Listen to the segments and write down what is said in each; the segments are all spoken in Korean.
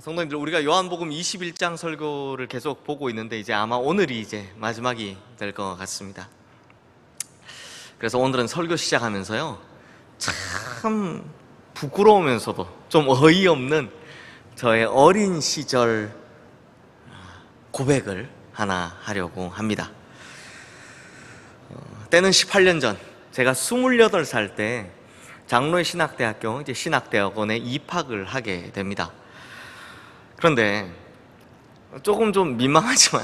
성도님들, 우리가 요한복음 21장 설교를 계속 보고 있는데 이제 아마 오늘이 이제 마지막이 될 것 같습니다. 그래서 오늘은 설교 시작하면서요, 참 부끄러우면서도 좀 어이없는 저의 어린 시절 고백을 하나 하려고 합니다. 때는 18년 전, 제가 28살 때 장로의 신학대학교, 이제 신학대학원에 입학을 하게 됩니다. 그런데 조금 좀 민망하지만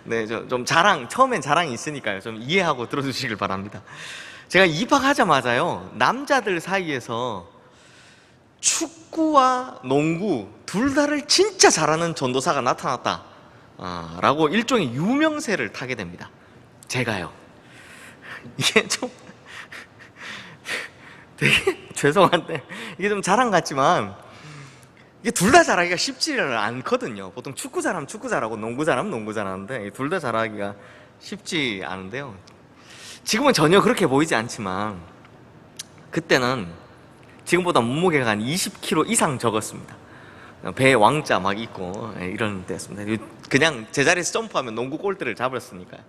네, 좀 처음엔 자랑이 있으니까요, 좀 이해하고 들어주시길 바랍니다. 제가 입학하자마자요, 남자들 사이에서 축구와 농구 둘 다를 진짜 잘하는 전도사가 나타났다 라고 일종의 유명세를 타게 됩니다. 제가요. 이게 좀 되게 죄송한데 이게 좀 자랑 같지만 이게 둘 다 잘하기가 쉽지를 않거든요. 보통 축구 잘하면 축구 잘하고 농구 잘하면 농구 잘하는데 둘 다 잘하기가 쉽지 않은데요, 지금은 전혀 그렇게 보이지 않지만 그때는 지금보다 몸무게가 한 20kg 이상 적었습니다. 배에 왕자 막 있고 이런 때였습니다. 그냥 제자리에서 점프하면 농구 골대를 잡았으니까요.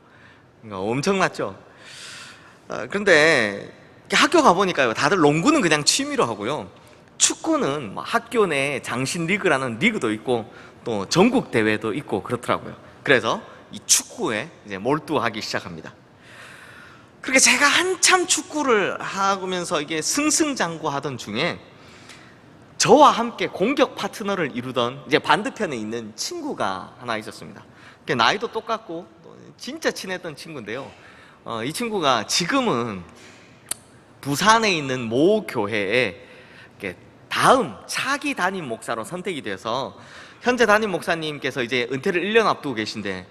그러니까 엄청났죠. 그런데 학교 가보니까요, 다들 농구는 그냥 취미로 하고요, 축구는 학교 내 장신 리그라는 리그도 있고 또 전국 대회도 있고 그렇더라고요. 그래서 이 축구에 이제 몰두하기 시작합니다. 그렇게 제가 한참 축구를 하면서 이게 승승장구하던 중에 저와 함께 공격 파트너를 이루던 이제 반대편에 있는 친구가 하나 있었습니다. 나이도 똑같고 진짜 친했던 친구인데요, 이 친구가 지금은 부산에 있는 모 교회에 다음 차기 담임 목사로 선택이 돼서 현재 담임 목사님께서 이제 은퇴를 1년 앞두고 계신데,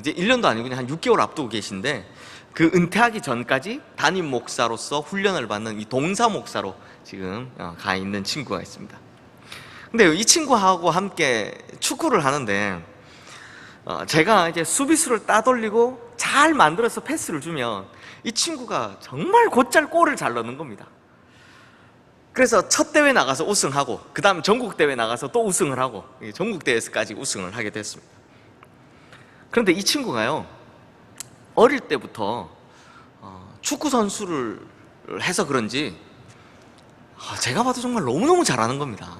이제 1년도 아니고 그냥 한 6개월 앞두고 계신데, 그 은퇴하기 전까지 담임 목사로서 훈련을 받는 이 동사 목사로 지금 가 있는 친구가 있습니다. 근데 이 친구하고 함께 축구를 하는데 제가 이제 수비수를 따돌리고 잘 만들어서 패스를 주면 이 친구가 정말 곧잘 골을 잘 넣는 겁니다. 그래서 첫 대회 나가서 우승하고 그 다음 전국 대회 나가서 또 우승을 하고 전국 대회에서까지 우승을 하게 됐습니다. 그런데 이 친구가요, 어릴 때부터 축구 선수를 해서 그런지 제가 봐도 정말 너무너무 잘하는 겁니다.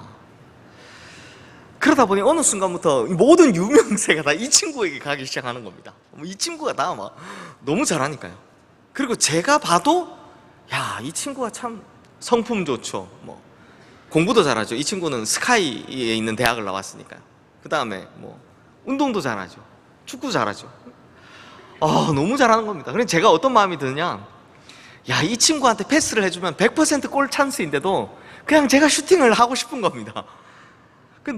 그러다 보니 어느 순간부터 모든 유명세가 다 이 친구에게 가기 시작하는 겁니다. 이 친구가 다 막 너무 잘하니까요. 그리고 제가 봐도 야, 이 친구가 참 성품 좋죠. 공부도 잘하죠. 이 친구는 스카이에 있는 대학을 나왔으니까요. 그 다음에 운동도 잘하죠. 축구 잘하죠. 너무 잘하는 겁니다. 그래서 제가 어떤 마음이 드느냐, 야, 이 친구한테 패스를 해주면 100% 골 찬스인데도 그냥 제가 슈팅을 하고 싶은 겁니다.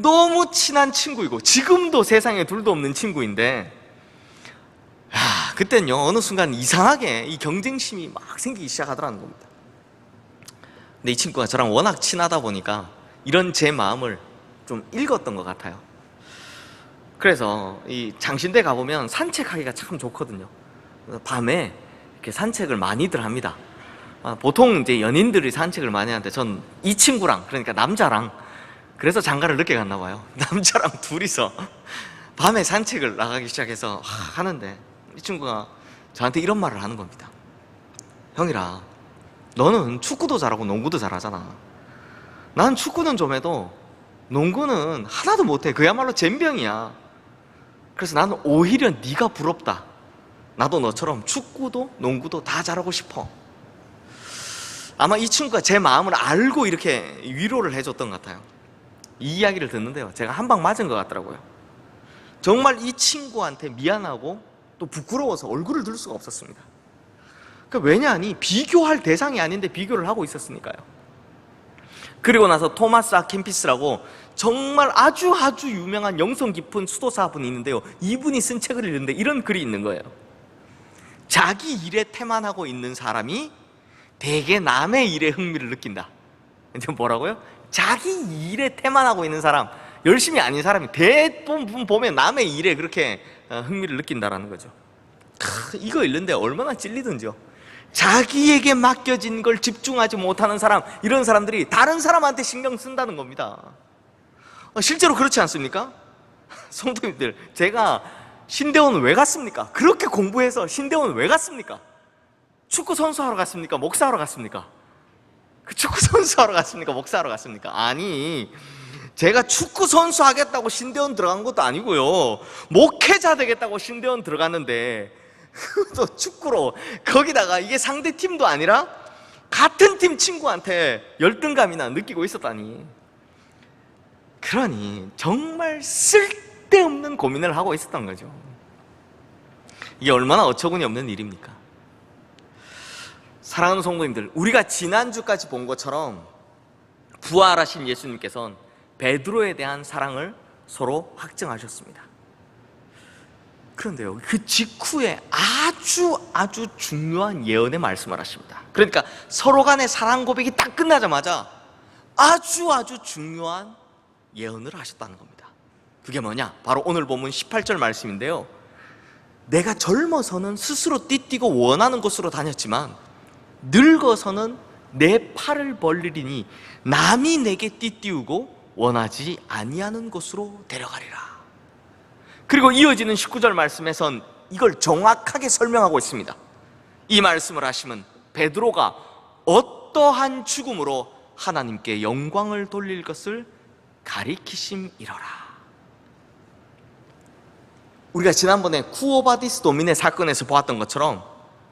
너무 친한 친구이고 지금도 세상에 둘도 없는 친구인데, 그때는요, 어느 순간 이상하게 이 경쟁심이 막 생기기 시작하더라는 겁니다. 근데 이 친구가 저랑 워낙 친하다 보니까 이런 제 마음을 좀 읽었던 것 같아요. 그래서 이 장신대 가보면 산책하기가 참 좋거든요. 밤에 이렇게 산책을 많이들 합니다. 보통 이제 연인들이 산책을 많이 하는데 전 이 친구랑, 그러니까 남자랑, 그래서 장가를 늦게 갔나 봐요. 남자랑 둘이서 밤에 산책을 나가기 시작해서 하는데 이 친구가 저한테 이런 말을 하는 겁니다. 형이라, 너는 축구도 잘하고 농구도 잘하잖아. 난 축구는 좀 해도 농구는 하나도 못해. 그야말로 젬병이야. 그래서 나는 오히려 네가 부럽다. 나도 너처럼 축구도 농구도 다 잘하고 싶어. 아마 이 친구가 제 마음을 알고 이렇게 위로를 해줬던 것 같아요. 이 이야기를 듣는데요, 제가 한 방 맞은 것 같더라고요. 정말 이 친구한테 미안하고 또 부끄러워서 얼굴을 들 수가 없었습니다. 왜냐하니 비교할 대상이 아닌데 비교를 하고 있었으니까요. 그리고 나서 토마스 아 캠피스라고 정말 아주 유명한 영성 깊은 수도사분이 있는데요, 이분이 쓴 책을 읽는데 이런 글이 있는 거예요. 자기 일에 태만하고 있는 사람이 대개 남의 일에 흥미를 느낀다. 이제 뭐라고요? 자기 일에 태만하고 있는 사람, 열심히 아닌 사람이 대부분 보면 남의 일에 그렇게 흥미를 느낀다라는 거죠. 이거 읽는데 얼마나 찔리던지요. 자기에게 맡겨진 걸 집중하지 못하는 사람, 이런 사람들이 다른 사람한테 신경 쓴다는 겁니다. 실제로 그렇지 않습니까? 성도님들, 제가 신대원 왜 갔습니까? 그렇게 공부해서 신대원 왜 갔습니까? 축구 선수하러 갔습니까? 목사하러 갔습니까? 축구 선수하러 갔습니까? 목사하러 갔습니까? 아니, 제가 축구 선수 하겠다고 신대원 들어간 것도 아니고요, 목회자 되겠다고 신대원 들어갔는데 또 축구로, 거기다가 이게 상대 팀도 아니라 같은 팀 친구한테 열등감이나 느끼고 있었다니. 그러니 정말 쓸데없는 고민을 하고 있었던 거죠. 이게 얼마나 어처구니 없는 일입니까? 사랑하는 성도님들, 우리가 지난주까지 본 것처럼 부활하신 예수님께서는 베드로에 대한 사랑을 서로 확증하셨습니다. 그런데요, 그 직후에 아주 중요한 예언의 말씀을 하십니다. 그러니까 서로 간의 사랑 고백이 딱 끝나자마자 아주 중요한 예언을 하셨다는 겁니다. 그게 뭐냐? 바로 오늘 본문 18절 말씀인데요, 내가 젊어서는 스스로 띠띠고 원하는 곳으로 다녔지만 늙어서는 내 팔을 벌리리니 남이 내게 띠띠우고 원하지 아니하는 곳으로 데려가리라. 그리고 이어지는 19절 말씀에선 이걸 정확하게 설명하고 있습니다. 이 말씀을 하시면 베드로가 어떠한 죽음으로 하나님께 영광을 돌릴 것을 가리키심이러라. 우리가 지난번에 쿠오바디스 도민의 사건에서 보았던 것처럼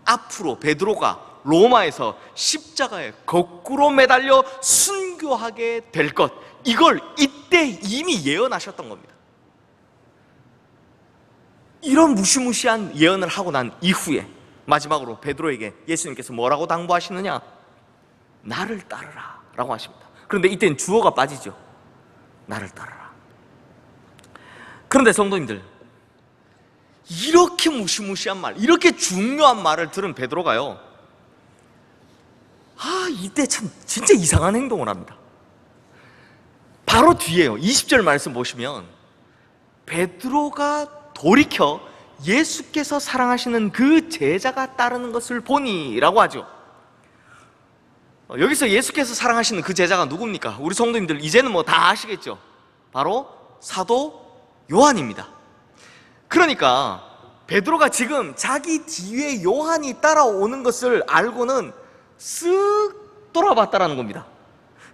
앞으로 베드로가 로마에서 십자가에 거꾸로 매달려 순교하게 될 것, 이걸 이때 이미 예언하셨던 겁니다. 이런 무시무시한 예언을 하고 난 이후에 마지막으로 베드로에게 예수님께서 뭐라고 당부하시느냐? 나를 따르라 라고 하십니다. 그런데 이때는 주어가 빠지죠. 나를 따르라. 그런데 성도님들, 이렇게 무시무시한 말, 이렇게 중요한 말을 들은 베드로가요, 이때 참 진짜 이상한 행동을 합니다. 바로 뒤에요, 20절 말씀 보시면 베드로가 돌이켜 예수께서 사랑하시는 그 제자가 따르는 것을 보니 라고 하죠. 여기서 예수께서 사랑하시는 그 제자가 누굽니까? 우리 성도님들 이제는 뭐 다 아시겠죠? 바로 사도 요한입니다. 그러니까 베드로가 지금 자기 뒤에 요한이 따라오는 것을 알고는 쓱 돌아봤다라는 겁니다.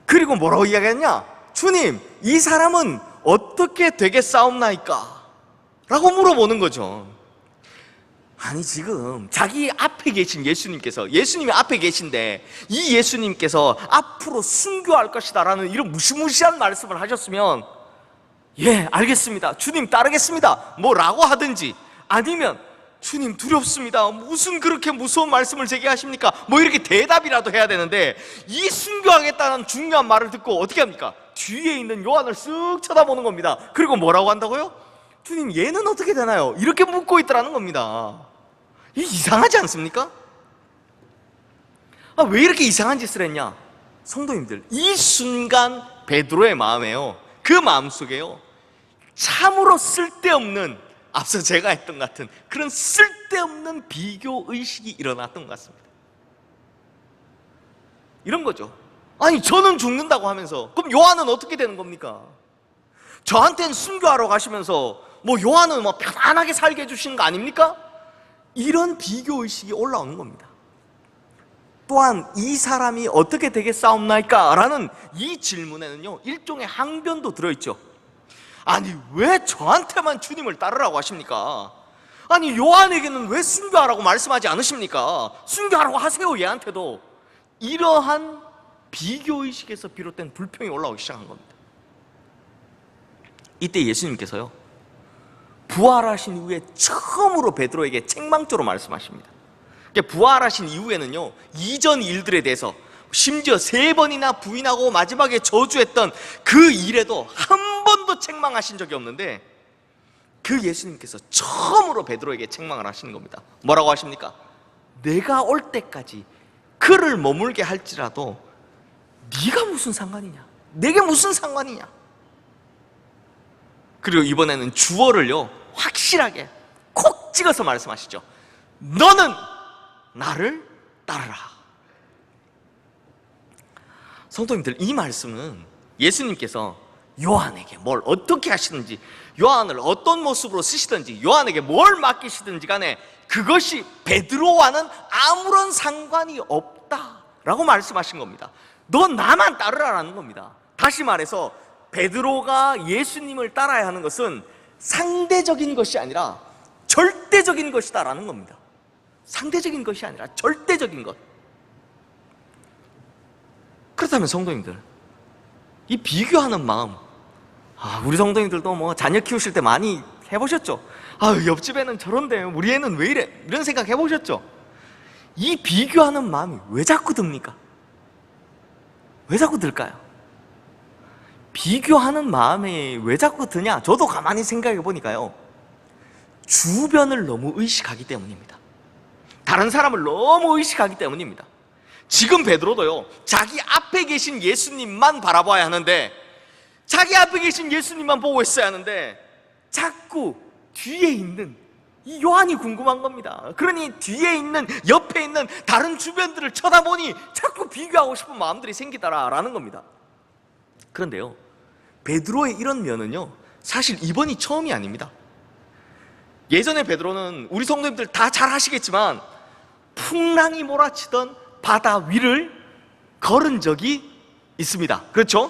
그리고 뭐라고 이야기했냐? 주님, 이 사람은 어떻게 되겠사옵나이까? 라고 물어보는 거죠. 아니, 지금 자기 앞에 계신 예수님이 앞에 계신데 이 예수님께서 앞으로 순교할 것이다 라는 이런 무시무시한 말씀을 하셨으면, 예, 알겠습니다, 주님 따르겠습니다, 뭐라고 하든지, 아니면 주님 두렵습니다, 무슨 그렇게 무서운 말씀을 제게 하십니까, 뭐 이렇게 대답이라도 해야 되는데, 이 순교하겠다는 중요한 말을 듣고 어떻게 합니까? 뒤에 있는 요한을 쓱 쳐다보는 겁니다. 그리고 뭐라고 한다고요? 주님, 얘는 어떻게 되나요? 이렇게 묻고 있더라는 겁니다. 이게 이상하지 않습니까? 왜 이렇게 이상한 짓을 했냐? 성도님들, 이 순간 베드로의 마음에요, 그 마음속에요, 참으로 쓸데없는, 앞서 제가 했던 것 같은 그런 쓸데없는 비교의식이 일어났던 것 같습니다. 이런 거죠. 아니, 저는 죽는다고 하면서 그럼 요한은 어떻게 되는 겁니까? 저한테는 순교하러 가시면서 뭐 요한은 뭐 편안하게 살게 해주시는 거 아닙니까? 이런 비교의식이 올라오는 겁니다. 또한 이 사람이 어떻게 되겠사옵나이까? 라는 이 질문에는요, 일종의 항변도 들어있죠. 아니, 왜 저한테만 주님을 따르라고 하십니까? 아니, 요한에게는 왜 순교하라고 말씀하지 않으십니까? 순교하라고 하세요, 얘한테도. 이러한 비교의식에서 비롯된 불평이 올라오기 시작한 겁니다. 이때 예수님께서요, 부활하신 이후에 처음으로 베드로에게 책망조로 말씀하십니다. 부활하신 이후에는요, 이전 일들에 대해서 심지어 3번이나 부인하고 마지막에 저주했던 그 일에도 한 번도 책망하신 적이 없는데, 그 예수님께서 처음으로 베드로에게 책망을 하시는 겁니다. 뭐라고 하십니까? 내가 올 때까지 그를 머물게 할지라도 네가 무슨 상관이냐? 내게 무슨 상관이냐? 그리고 이번에는 주어를요, 확실하게 콕 찍어서 말씀하시죠. 너는 나를 따르라. 성도님들, 이 말씀은 예수님께서 요한에게 뭘 어떻게 하시든지, 요한을 어떤 모습으로 쓰시든지, 요한에게 뭘 맡기시든지 간에 그것이 베드로와는 아무런 상관이 없다라고 말씀하신 겁니다. 너 나만 따르라라는 겁니다. 다시 말해서 베드로가 예수님을 따라야 하는 것은 상대적인 것이 아니라 절대적인 것이다라는 겁니다. 상대적인 것이 아니라 절대적인 것. 그렇다면 성도님들, 이 비교하는 마음, 우리 성도님들도 뭐 자녀 키우실 때 많이 해보셨죠? 옆집 애는 저런데 우리 애는 왜 이래? 이런 생각 해보셨죠? 이 비교하는 마음이 왜 자꾸 듭니까? 왜 자꾸 들까요? 비교하는 마음이 왜 자꾸 드냐? 저도 가만히 생각해 보니까요, 주변을 너무 의식하기 때문입니다. 다른 사람을 너무 의식하기 때문입니다. 지금 베드로도요, 자기 앞에 계신 예수님만 바라봐야 하는데, 자기 앞에 계신 예수님만 보고 있어야 하는데, 자꾸 뒤에 있는 이 요한이 궁금한 겁니다. 그러니 뒤에 있는, 옆에 있는 다른 주변들을 쳐다보니 자꾸 비교하고 싶은 마음들이 생기더라라는 겁니다. 그런데요, 베드로의 이런 면은요, 사실 이번이 처음이 아닙니다. 예전에 베드로는 우리 성도님들 다 잘 아시겠지만 풍랑이 몰아치던 바다 위를 걸은 적이 있습니다. 그렇죠?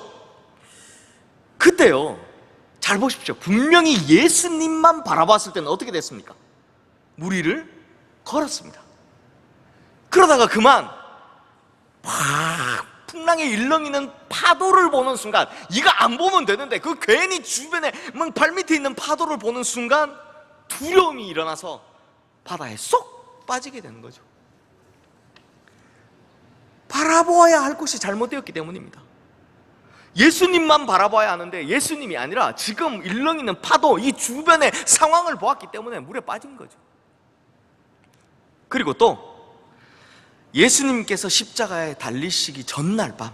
그때요, 잘 보십시오. 분명히 예수님만 바라봤을 때는 어떻게 됐습니까? 물 위를 걸었습니다. 그러다가 그만 풍랑에 일렁이는 파도를 보는 순간, 이거 안 보면 되는데 그 괜히 주변에 발밑에 있는 파도를 보는 순간 두려움이 일어나서 바다에 쏙 빠지게 되는 거죠. 바라보아야 할 곳이 잘못되었기 때문입니다. 예수님만 바라봐야 하는데 예수님이 아니라 지금 일렁이는 파도, 이 주변의 상황을 보았기 때문에 물에 빠진 거죠. 그리고 또 예수님께서 십자가에 달리시기 전날 밤,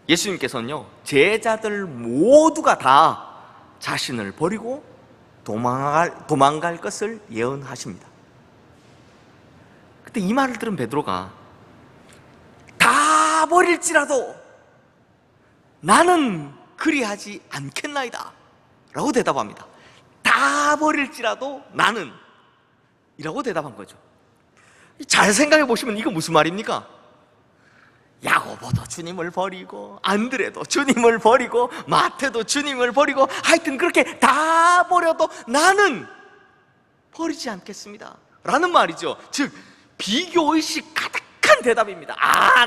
예수님께서는요, 제자들 모두가 다 자신을 버리고 도망갈 것을 예언하십니다. 그때 이 말을 들은 베드로가 다 버릴지라도 나는 그리하지 않겠나이다 라고 대답합니다. 다 버릴지라도 나는 이라고 대답한 거죠. 잘 생각해 보시면 이거 무슨 말입니까? 야고보도 주님을 버리고, 안드레도 주님을 버리고, 마태도 주님을 버리고, 하여튼 그렇게 다 버려도 나는 버리지 않겠습니다 라는 말이죠. 즉 비교의식 가득한 대답입니다.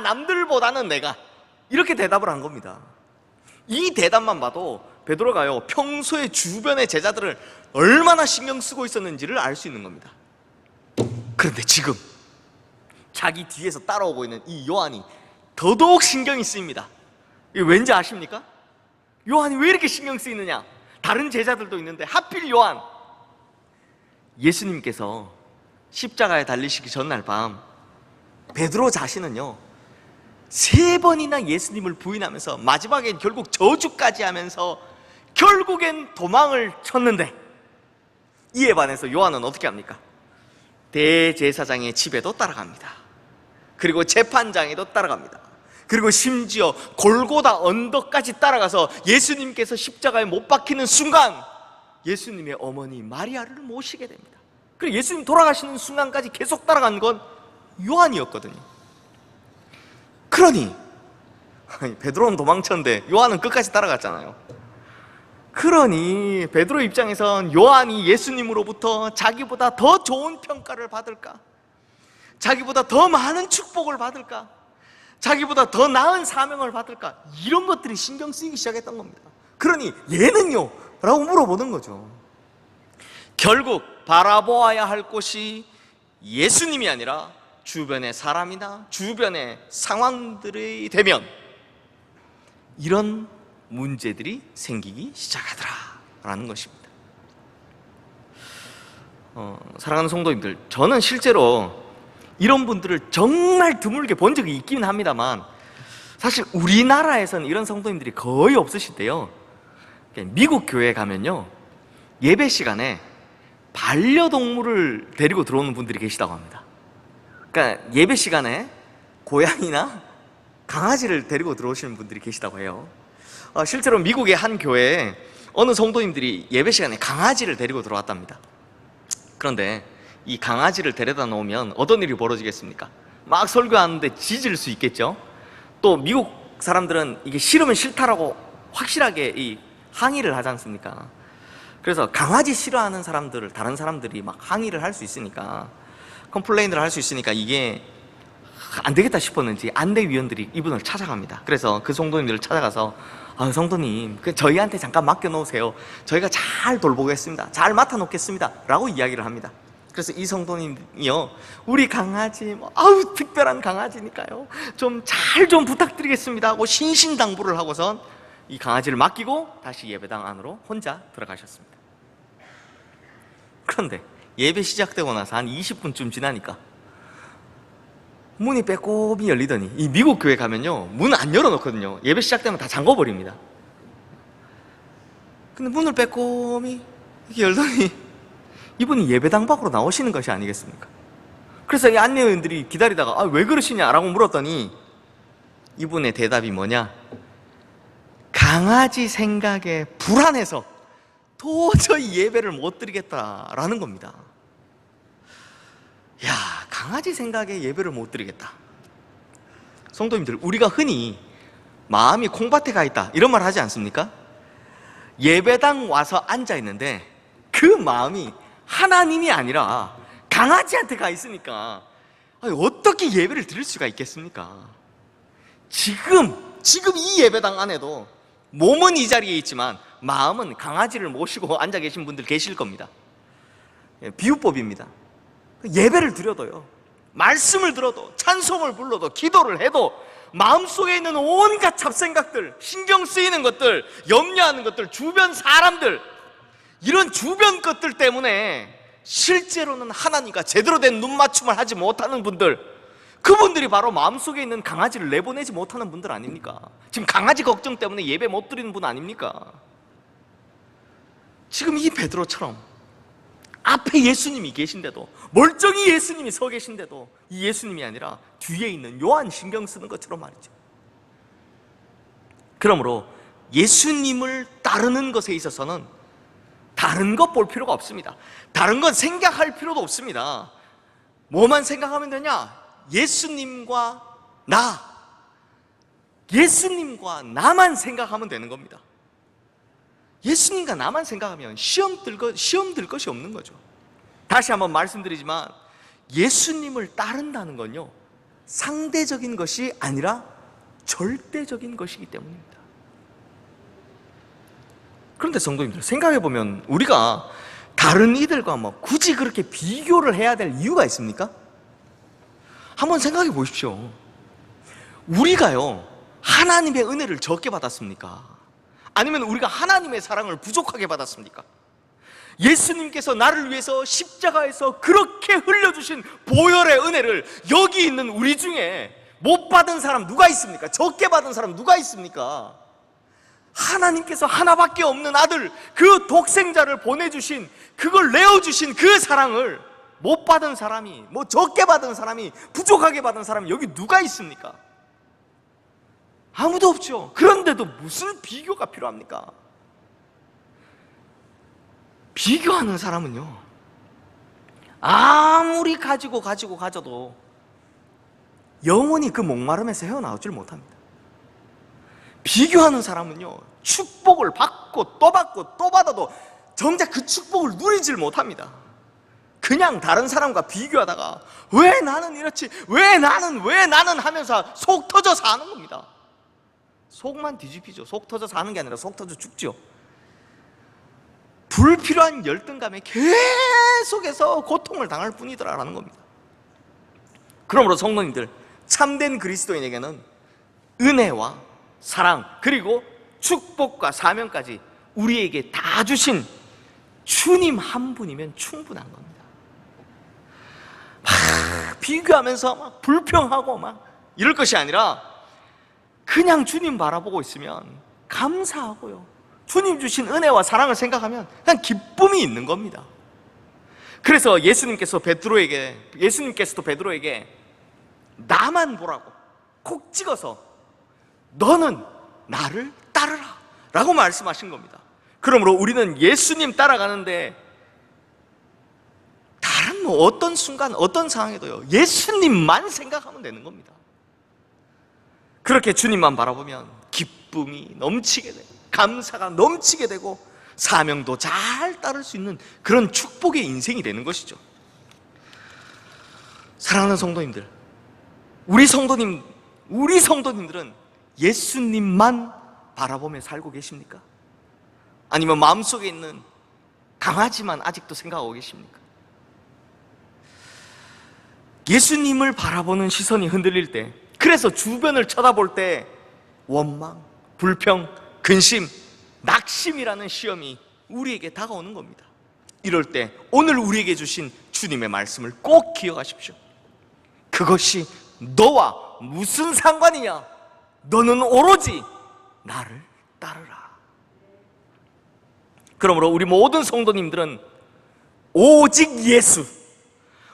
남들보다는 내가, 이렇게 대답을 한 겁니다. 이 대답만 봐도 베드로가요, 평소에 주변의 제자들을 얼마나 신경 쓰고 있었는지를 알 수 있는 겁니다. 그런데 지금 자기 뒤에서 따라오고 있는 이 요한이 더더욱 신경이 쓰입니다. 이게 왠지 아십니까? 요한이 왜 이렇게 신경 쓰이느냐? 다른 제자들도 있는데 하필 요한, 예수님께서 십자가에 달리시기 전날 밤 베드로 자신은요 3번이나 예수님을 부인하면서 마지막엔 결국 저주까지 하면서 결국엔 도망을 쳤는데, 이에 반해서 요한은 어떻게 합니까? 대제사장의 집에도 따라갑니다. 그리고 재판장에도 따라갑니다. 그리고 심지어 골고다 언덕까지 따라가서 예수님께서 십자가에 못 박히는 순간 예수님의 어머니 마리아를 모시게 됩니다. 그리고 예수님 돌아가시는 순간까지 계속 따라간 건 요한이었거든요. 그러니 베드로는 도망쳤는데 요한은 끝까지 따라갔잖아요. 그러니 베드로 입장에선 요한이 예수님으로부터 자기보다 더 좋은 평가를 받을까? 자기보다 더 많은 축복을 받을까? 자기보다 더 나은 사명을 받을까? 이런 것들이 신경 쓰이기 시작했던 겁니다. 그러니 얘는요? 라고 물어보는 거죠. 결국 바라보아야 할 곳이 예수님이 아니라 주변의 사람이나 주변의 상황들이 되면 이런 문제들이 생기기 시작하더라라는 것입니다. 사랑하는 성도님들, 저는 실제로 이런 분들을 정말 드물게 본 적이 있긴 합니다만 사실 우리나라에서는 이런 성도님들이 거의 없으시대요. 미국 교회에 가면요, 예배 시간에 반려동물을 데리고 들어오는 분들이 계시다고 합니다. 그러니까 예배 시간에 고양이나 강아지를 데리고 들어오시는 분들이 계시다고 해요. 실제로 미국의 한 교회에 어느 성도님들이 예배 시간에 강아지를 데리고 들어왔답니다. 그런데 이 강아지를 데려다 놓으면 어떤 일이 벌어지겠습니까? 막 설교하는데 짖을 수 있겠죠. 또 미국 사람들은 이게 싫으면 싫다라고 확실하게 이 항의를 하지 않습니까? 그래서 강아지 싫어하는 사람들을 다른 사람들이 막 항의를 할 수 있으니까, 컴플레인을 할 수 있으니까 이게 안 되겠다 싶었는지 안대위원들이 이분을 찾아갑니다. 그래서 그 성도님들을 찾아가서 성도님, 저희한테 잠깐 맡겨놓으세요. 저희가 잘 돌보겠습니다. 잘 맡아놓겠습니다. 라고 이야기를 합니다. 그래서 이 성도님이요, 우리 강아지 특별한 강아지니까요 좀 잘 좀 부탁드리겠습니다 하고 신신당부를 하고선 이 강아지를 맡기고 다시 예배당 안으로 혼자 들어가셨습니다. 그런데 예배 시작되고 나서 한 20분쯤 지나니까 문이 빼꼼히 열리더니, 이 미국 교회 가면요 문 안 열어놓거든요. 예배 시작되면 다 잠궈버립니다. 근데 문을 빼꼼히 이렇게 열더니 이분이 예배당 밖으로 나오시는 것이 아니겠습니까? 그래서 이 안내원들이 기다리다가 왜 그러시냐라고 물었더니 이분의 대답이 뭐냐? 강아지 생각에 불안해서 도저히 예배를 못 드리겠다라는 겁니다. 야, 강아지 생각에 예배를 못 드리겠다. 성도님들, 우리가 흔히 마음이 콩밭에 가 있다 이런 말 하지 않습니까? 예배당 와서 앉아 있는데 그 마음이 하나님이 아니라 강아지한테 가 있으니까 어떻게 예배를 드릴 수가 있겠습니까? 지금 이 예배당 안에도 몸은 이 자리에 있지만 마음은 강아지를 모시고 앉아 계신 분들 계실 겁니다. 비유법입니다. 예배를 드려도요, 말씀을 들어도, 찬송을 불러도, 기도를 해도 마음속에 있는 온갖 잡생각들, 신경 쓰이는 것들, 염려하는 것들, 주변 사람들, 이런 주변 것들 때문에 실제로는 하나님과 제대로 된 눈맞춤을 하지 못하는 분들, 그분들이 바로 마음속에 있는 강아지를 내보내지 못하는 분들 아닙니까? 지금 강아지 걱정 때문에 예배 못 드리는 분 아닙니까? 지금 이 베드로처럼 앞에 예수님이 계신데도, 멀쩡히 예수님이 서 계신데도 이 예수님이 아니라 뒤에 있는 요한 신경 쓰는 것처럼 말이죠. 그러므로 예수님을 따르는 것에 있어서는 다른 것 볼 필요가 없습니다. 다른 건 생각할 필요도 없습니다. 뭐만 생각하면 되냐? 예수님과 나만 생각하면 되는 겁니다. 예수님과 나만 생각하면 시험 들 것이 없는 거죠. 다시 한번 말씀드리지만 예수님을 따른다는 건요, 상대적인 것이 아니라 절대적인 것이기 때문입니다. 그런데 성도님들, 생각해보면 우리가 다른 이들과 굳이 그렇게 비교를 해야 될 이유가 있습니까? 한번 생각해 보십시오. 우리가요 하나님의 은혜를 적게 받았습니까? 아니면 우리가 하나님의 사랑을 부족하게 받았습니까? 예수님께서 나를 위해서 십자가에서 그렇게 흘려주신 보혈의 은혜를 여기 있는 우리 중에 못 받은 사람 누가 있습니까? 적게 받은 사람 누가 있습니까? 하나님께서 하나밖에 없는 아들, 그 독생자를 보내주신, 그걸 내어주신 그 사랑을 못 받은 사람이, 적게 받은 사람이, 부족하게 받은 사람이 여기 누가 있습니까? 아무도 없죠. 그런데도 무슨 비교가 필요합니까? 비교하는 사람은요, 아무리 가져도 영원히 그 목마름에서 헤어나오질 못합니다. 비교하는 사람은요, 축복을 받고 또 받아도 정작 그 축복을 누리질 못합니다. 그냥 다른 사람과 비교하다가 왜 나는 이렇지, 왜 나는 하면서 속 터져 사는 겁니다. 속만 뒤집히죠. 속 터져 사는 게 아니라 속 터져 죽죠. 불필요한 열등감에 계속해서 고통을 당할 뿐이더라라는 겁니다. 그러므로 성도님들, 참된 그리스도인에게는 은혜와 사랑, 그리고 축복과 사명까지 우리에게 다 주신 주님 한 분이면 충분한 겁니다. 막 비교하면서 막 불평하고 막 이럴 것이 아니라 그냥 주님 바라보고 있으면 감사하고요, 주님 주신 은혜와 사랑을 생각하면 그냥 기쁨이 있는 겁니다. 그래서 예수님께서도 베드로에게 나만 보라고 콕 찍어서 너는 나를 따르라 라고 말씀하신 겁니다. 그러므로 우리는 예수님 따라가는데 다른 어떤 순간 어떤 상황에도요, 예수님만 생각하면 되는 겁니다. 그렇게 주님만 바라보면 기쁨이 넘치게 되고 감사가 넘치게 되고 사명도 잘 따를 수 있는 그런 축복의 인생이 되는 것이죠. 사랑하는 성도님들, 우리 성도님들은 예수님만 바라보며 살고 계십니까? 아니면 마음속에 있는 강아지만 아직도 생각하고 계십니까? 예수님을 바라보는 시선이 흔들릴 때, 그래서 주변을 쳐다볼 때 원망, 불평, 근심, 낙심이라는 시험이 우리에게 다가오는 겁니다. 이럴 때 오늘 우리에게 주신 주님의 말씀을 꼭 기억하십시오. 그것이 너와 무슨 상관이냐? 너는 오로지 나를 따르라. 그러므로 우리 모든 성도님들은 오직 예수,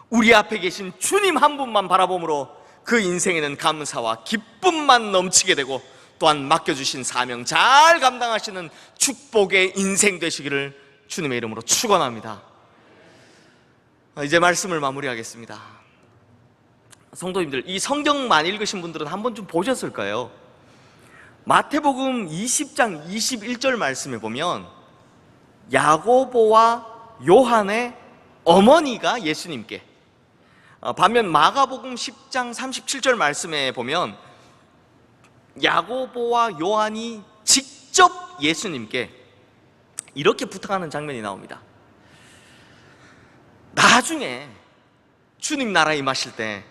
우리 앞에 계신 주님 한 분만 바라봄으로 그 인생에는 감사와 기쁨만 넘치게 되고 또한 맡겨주신 사명 잘 감당하시는 축복의 인생 되시기를 주님의 이름으로 축원합니다. 이제 말씀을 마무리하겠습니다. 성도님들, 이 성경만 읽으신 분들은 한번 좀 보셨을까요? 마태복음 20장 21절 말씀에 보면 야고보와 요한의 어머니가 예수님께, 반면 마가복음 10장 37절 말씀에 보면 야고보와 요한이 직접 예수님께 이렇게 부탁하는 장면이 나옵니다. 나중에 주님 나라에 임하실 때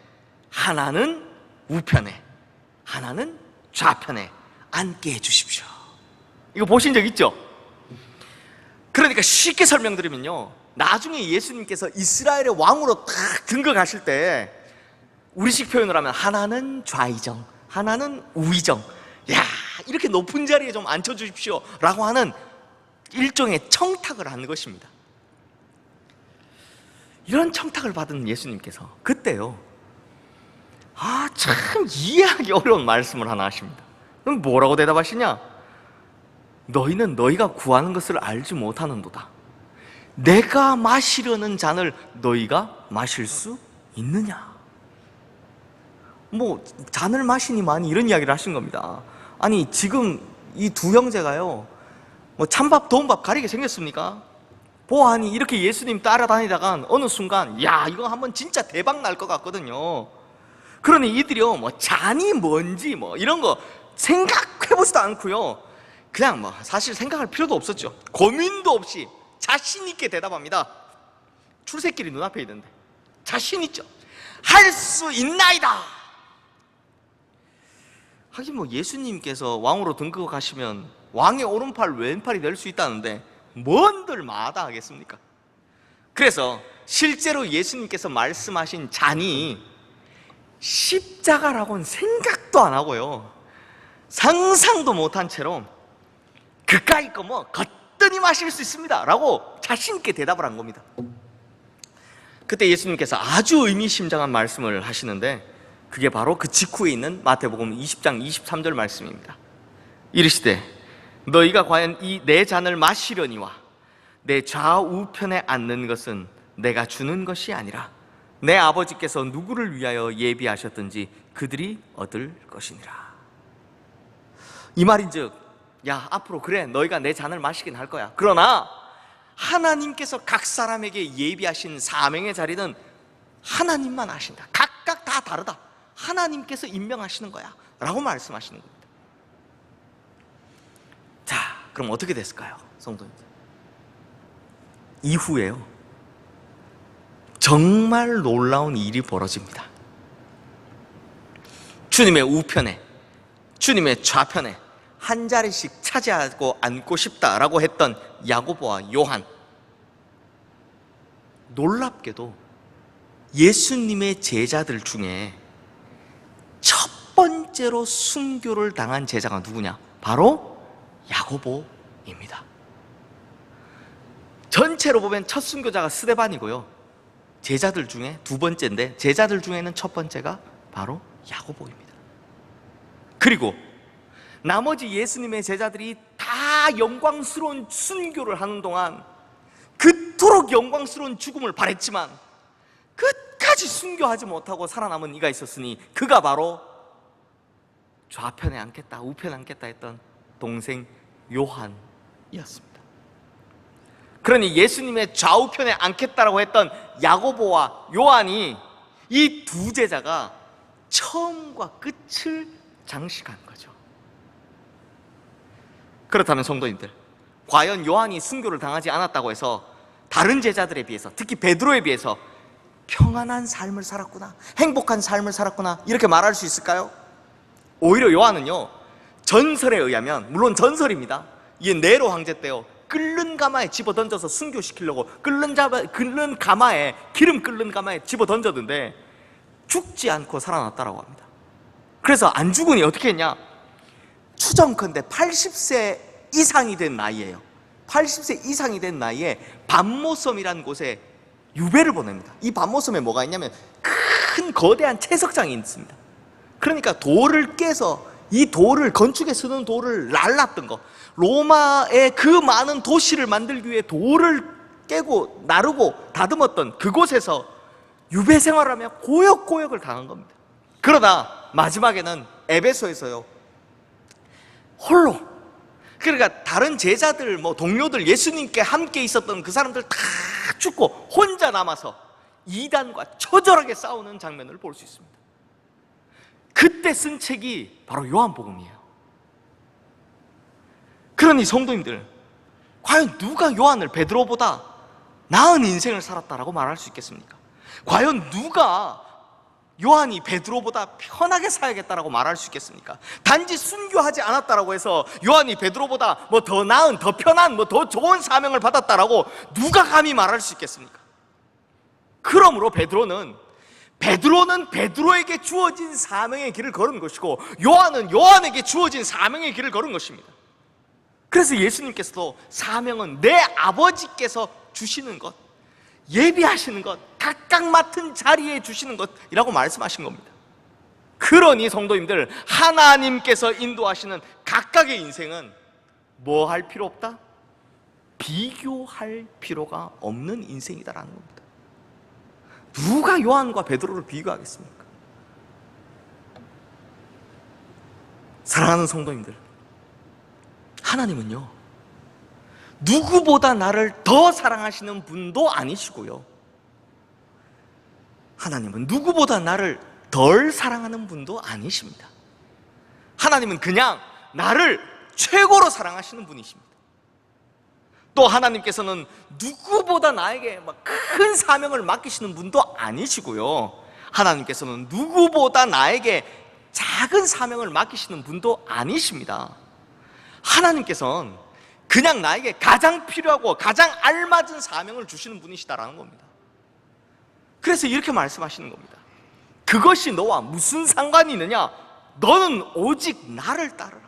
하나는 우편에 하나는 좌편에 앉게 해주십시오. 이거 보신 적 있죠? 그러니까 쉽게 설명드리면요, 나중에 예수님께서 이스라엘의 왕으로 딱 등극하실 때 우리식 표현을 하면 하나는 좌의정, 하나는 우의정, 야, 이렇게 높은 자리에 좀 앉혀주십시오 라고 하는 일종의 청탁을 하는 것입니다. 이런 청탁을 받은 예수님께서 그때요, 참 이해하기 어려운 말씀을 하나 하십니다. 그럼 뭐라고 대답하시냐? 너희는 너희가 구하는 것을 알지 못하는도다. 내가 마시려는 잔을 너희가 마실 수 있느냐? 뭐 잔을 마시니만이 이런 이야기를 하신 겁니다. 아니, 지금 이 두 형제가요, 뭐 찬밥 더운밥 가리게 생겼습니까? 보아하니 이렇게 예수님 따라다니다가 어느 순간 야, 이거 한번 진짜 대박 날 것 같거든요. 그러니 이들이요, 뭐 잔이 뭔지 뭐 이런 거 생각해보지도 않고요, 그냥 뭐 사실 생각할 필요도 없었죠. 고민도 없이 자신 있게 대답합니다. 출세길이 눈앞에 있는데 자신 있죠. 할 수 있나이다. 하긴 뭐 예수님께서 왕으로 등극하시면 왕의 오른팔 왼팔이 될 수 있다는데 뭔들 마다하겠습니까? 그래서 실제로 예수님께서 말씀하신 잔이 십자가라고는 생각도 안 하고요, 상상도 못한 채로 그까이 거 뭐 거뜬히 마실 수 있습니다 라고 자신 있게 대답을 한 겁니다. 그때 예수님께서 아주 의미심장한 말씀을 하시는데 그게 바로 그 직후에 있는 마태복음 20장 23절 말씀입니다. 이르시되 너희가 과연 이 내 잔을 마시려니와 내 좌우편에 앉는 것은 내가 주는 것이 아니라 내 아버지께서 누구를 위하여 예비하셨든지 그들이 얻을 것이니라. 이 말인즉, 야, 앞으로 그래 너희가 내 잔을 마시긴 할 거야. 그러나 하나님께서 각 사람에게 예비하신 사명의 자리는 하나님만 아신다. 각각 다 다르다. 하나님께서 임명하시는 거야 라고 말씀하시는 겁니다. 자, 그럼 어떻게 됐을까요, 성도님들? 이후에요, 정말 놀라운 일이 벌어집니다. 주님의 우편에, 주님의 좌편에 한 자리씩 차지하고 앉고 싶다라고 했던 야고보와 요한, 놀랍게도 예수님의 제자들 중에 첫 번째로 순교를 당한 제자가 누구냐? 바로 야고보입니다. 전체로 보면 첫 순교자가 스데반이고요, 제자들 중에 두 번째인데 제자들 중에는 첫 번째가 바로 야고보입니다. 그리고 나머지 예수님의 제자들이 다 영광스러운 순교를 하는 동안 그토록 영광스러운 죽음을 바랬지만 끝까지 순교하지 못하고 살아남은 이가 있었으니 그가 바로 좌편에 앉겠다 우편에 앉겠다 했던 동생 요한이었습니다. 그러니 예수님의 좌우편에 앉겠다라고 했던 야고보와 요한이 이 두 제자가 처음과 끝을 장식한 거죠. 그렇다면 성도님들, 과연 요한이 순교를 당하지 않았다고 해서 다른 제자들에 비해서, 특히 베드로에 비해서 평안한 삶을 살았구나, 행복한 삶을 살았구나 이렇게 말할 수 있을까요? 오히려 요한은요, 전설에 의하면, 물론 전설입니다, 이게 네로 황제 때요, 끓는 가마에 집어 던져서 순교시키려고 끓는 가마에, 기름 끓는 가마에 집어 던졌는데 죽지 않고 살아났다라고 합니다. 그래서 안 죽으니 어떻게 했냐? 추정컨대 80세 이상이 된 나이에요. 80세 이상이 된 나이에 반모섬이라는 곳에 유배를 보냅니다. 이 반모섬에 뭐가 있냐면 큰 거대한 채석장이 있습니다. 그러니까 돌을 깨서, 이 돌을, 건축에 쓰는 돌을 날랐던 거, 로마의 그 많은 도시를 만들기 위해 돌을 깨고 나르고 다듬었던 그곳에서 유배 생활하며 고역고역을 당한 겁니다. 그러다 마지막에는 에베소에서요, 홀로, 그러니까 다른 제자들, 동료들, 예수님께 함께 있었던 그 사람들 다 죽고 혼자 남아서 이단과 처절하게 싸우는 장면을 볼 수 있습니다. 그때 쓴 책이 바로 요한복음이에요. 그러니 성도님들, 과연 누가 요한을 베드로보다 나은 인생을 살았다라고 말할 수 있겠습니까? 과연 누가 요한이 베드로보다 편하게 살겠다라고 말할 수 있겠습니까? 단지 순교하지 않았다라고 해서 요한이 베드로보다 더 나은, 더 편한, 더 좋은 사명을 받았다라고 누가 감히 말할 수 있겠습니까? 그러므로 베드로는 베드로에게 주어진 사명의 길을 걸은 것이고, 요한은 요한에게 주어진 사명의 길을 걸은 것입니다. 그래서 예수님께서도 사명은 내 아버지께서 주시는 것, 예비하시는 것, 각각 맡은 자리에 주시는 것이라고 말씀하신 겁니다. 그러니 성도님들, 하나님께서 인도하시는 각각의 인생은 뭐 할 필요 없다? 비교할 필요가 없는 인생이다라는 겁니다. 누가 요한과 베드로를 비교하겠습니까? 사랑하는 성도님들, 하나님은요, 누구보다 나를 더 사랑하시는 분도 아니시고요, 하나님은 누구보다 나를 덜 사랑하는 분도 아니십니다. 하나님은 그냥 나를 최고로 사랑하시는 분이십니다. 또 하나님께서는 누구보다 나에게 큰 사명을 맡기시는 분도 아니시고요, 하나님께서는 누구보다 나에게 작은 사명을 맡기시는 분도 아니십니다. 하나님께서는 그냥 나에게 가장 필요하고 가장 알맞은 사명을 주시는 분이시다라는 겁니다. 그래서 이렇게 말씀하시는 겁니다. 그것이 너와 무슨 상관이 있느냐? 너는 오직 나를 따르라.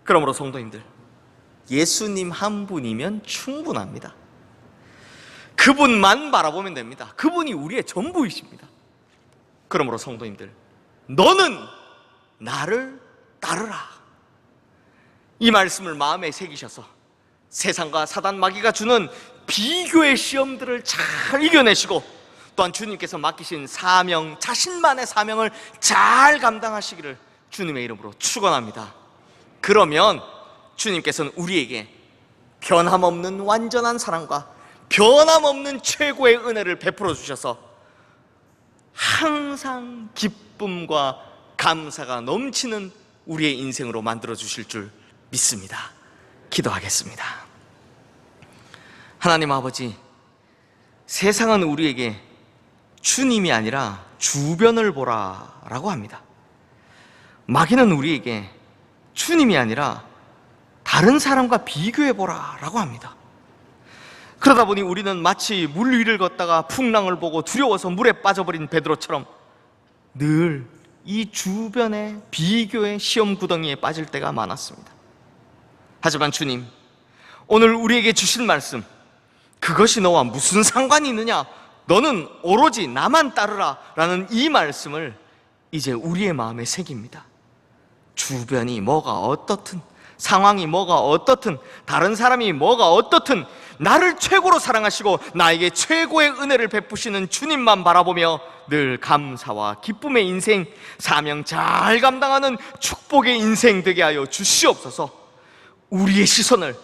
그러므로 성도님들, 예수님 한 분이면 충분합니다. 그분만 바라보면 됩니다. 그분이 우리의 전부이십니다. 그러므로 성도님들, 너는 나를 따르라. 이 말씀을 마음에 새기셔서 세상과 사단 마귀가 주는 비교의 시험들을 잘 이겨내시고, 또한 주님께서 맡기신 사명, 자신만의 사명을 잘 감당하시기를 주님의 이름으로 축원합니다. 그러면 주님께서는 우리에게 변함없는 완전한 사랑과 변함없는 최고의 은혜를 베풀어 주셔서 항상 기쁨과 감사가 넘치는 우리의 인생으로 만들어 주실 줄 믿습니다. 기도하겠습니다. 하나님 아버지, 세상은 우리에게 주님이 아니라 주변을 보라라고 합니다. 마귀는 우리에게 주님이 아니라 다른 사람과 비교해 보라라고 합니다. 그러다 보니 우리는 마치 물 위를 걷다가 풍랑을 보고 두려워서 물에 빠져버린 베드로처럼 늘 이 주변의 비교의 시험 구덩이에 빠질 때가 많았습니다. 하지만 주님, 오늘 우리에게 주신 말씀, 그것이 너와 무슨 상관이 있느냐? 너는 오로지 나만 따르라 라는 이 말씀을 이제 우리의 마음에 새깁니다. 주변이 뭐가 어떻든 상황이 뭐가 어떻든, 다른 사람이 뭐가 어떻든 나를 최고로 사랑하시고 나에게 최고의 은혜를 베푸시는 주님만 바라보며 늘 감사와 기쁨의 인생, 사명 잘 감당하는 축복의 인생 되게 하여 주시옵소서. 우리의 시선을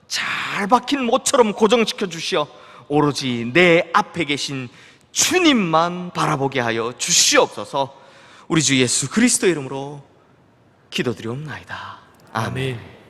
잘 박힌 못처럼 고정시켜 주시어 오로지 내 앞에 계신 주님만 바라보게 하여 주시옵소서. 우리 주 예수 그리스도의 이름으로 기도드리옵나이다. 아멘.